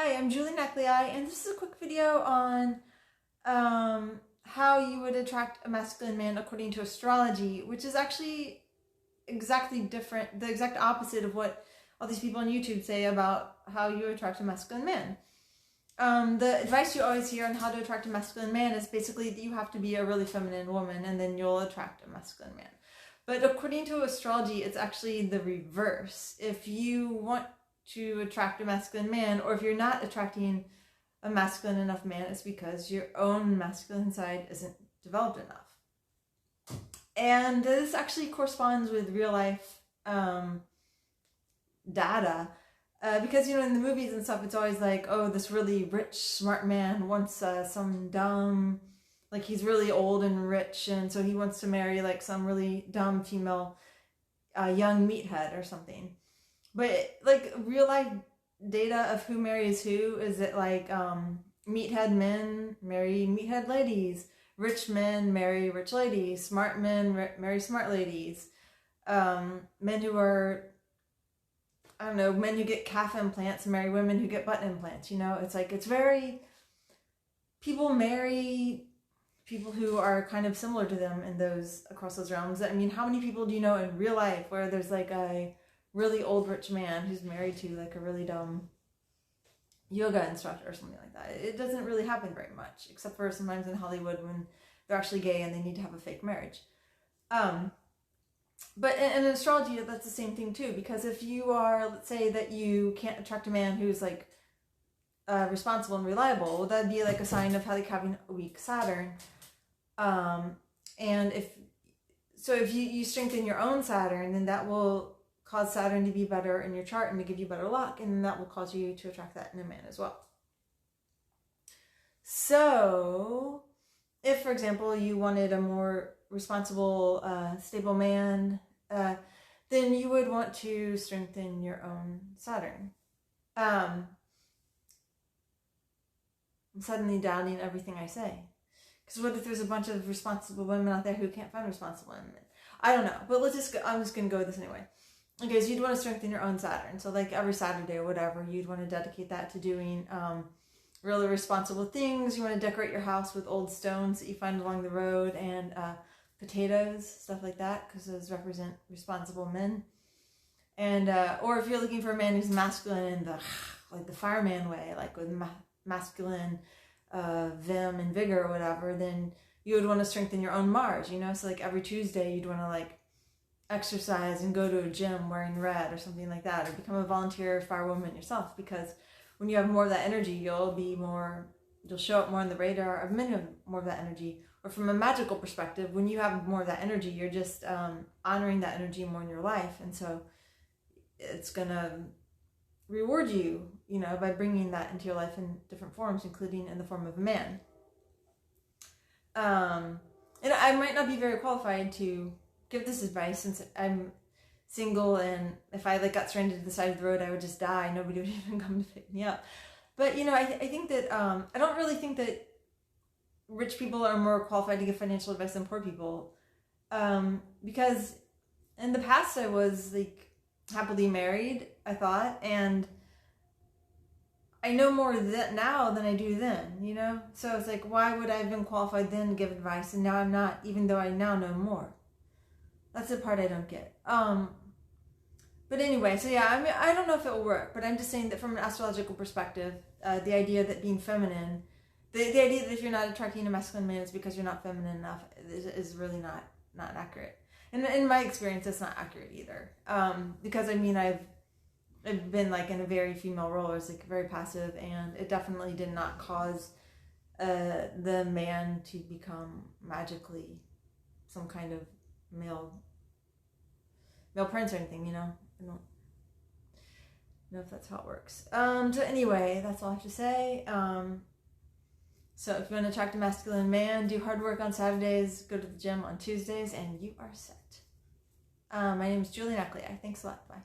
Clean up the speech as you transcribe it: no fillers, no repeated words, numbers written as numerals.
Hi, I'm Julie Neckley, and this is a quick video on how you would attract a masculine man according to astrology, which is actually exactly different, the exact opposite of what all these people on YouTube say about how you attract a masculine man. The advice you always hear on how to attract a masculine man is basically that you have to be a really feminine woman and then you'll attract a masculine man. But according to astrology, it's actually the reverse. If you want to attract a masculine man, or if you're not attracting a masculine enough man, it's because your own masculine side isn't developed enough. And this actually corresponds with real life data. Because, you know, in the movies and stuff, it's always like, oh, this really rich, smart man wants some dumb, like he's really old and rich, and so he wants to marry like some really dumb female young meathead or something. But like real life data of who marries who is that like meathead men marry meathead ladies, rich men marry rich ladies, smart men marry smart ladies, men who are, I don't know, men who get calf implants marry women who get butt implants. You know, it's like, it's very, people marry people who are kind of similar to them in those, across those realms. I mean, how many people do you know in real life where there's like a really old rich man who's married to like a really dumb yoga instructor or something like that? It doesn't really happen very much, except for sometimes in Hollywood when they're actually gay and they need to have a fake marriage. But in astrology, that's the same thing too, because if you are, let's say that you can't attract a man who's like responsible and reliable, that'd be like a sign of like having a weak Saturn. And if you strengthen your own Saturn, then that will cause Saturn to be better in your chart and to give you better luck, and that will cause you to attract that in a man as well. So if, for example, you wanted a more responsible, stable man, then you would want to strengthen your own Saturn. I'm suddenly doubting everything I say. Because what if there's a bunch of responsible women out there who can't find responsible women? I don't know, but I'm just going to go with this anyway. Okay, so you'd want to strengthen your own Saturn. So like every Saturday or whatever, you'd want to dedicate that to doing really responsible things. You want to decorate your house with old stones that you find along the road and potatoes, stuff like that, because those represent responsible men. And or if you're looking for a man who's masculine in the fireman way, like with masculine vim and vigor or whatever, then you would want to strengthen your own Mars, you know? So like every Tuesday you'd want to like exercise and go to a gym wearing red or something like that, or become a volunteer firewoman yourself, because when you have more of that energy, you'll show up more on the radar of men who have more of that energy. Or from a magical perspective, when you have more of that energy, you're just honoring that energy more in your life, and so it's gonna reward you, you know, by bringing that into your life in different forms, including in the form of a man. And I might not be very qualified to give this advice since I'm single, and if I like got stranded at the side of the road, I would just die. Nobody would even come to pick me up. But you know, I think that I don't really think that rich people are more qualified to give financial advice than poor people, because in the past I was like happily married, I thought, and I know more now than I do then, you know? So it's like, why would I have been qualified then to give advice, and now I'm not, even though I now know more? That's the part I don't get. But anyway, so yeah, I mean, I don't know if it will work, but I'm just saying that from an astrological perspective, the idea that being feminine, the idea that if you're not attracting a masculine man is because you're not feminine enough is really not accurate. And in my experience, it's not accurate either. Because I mean, I've been like in a very female role. I was like very passive, and it definitely did not cause the man to become magically some kind of male prince or anything, you know? I don't know if that's how it works. So anyway, that's all I have to say. So if you want to attract a masculine man, do hard work on Saturdays, go to the gym on Tuesdays, and you are set. My name is Julie Neckley. Thanks a lot. Bye.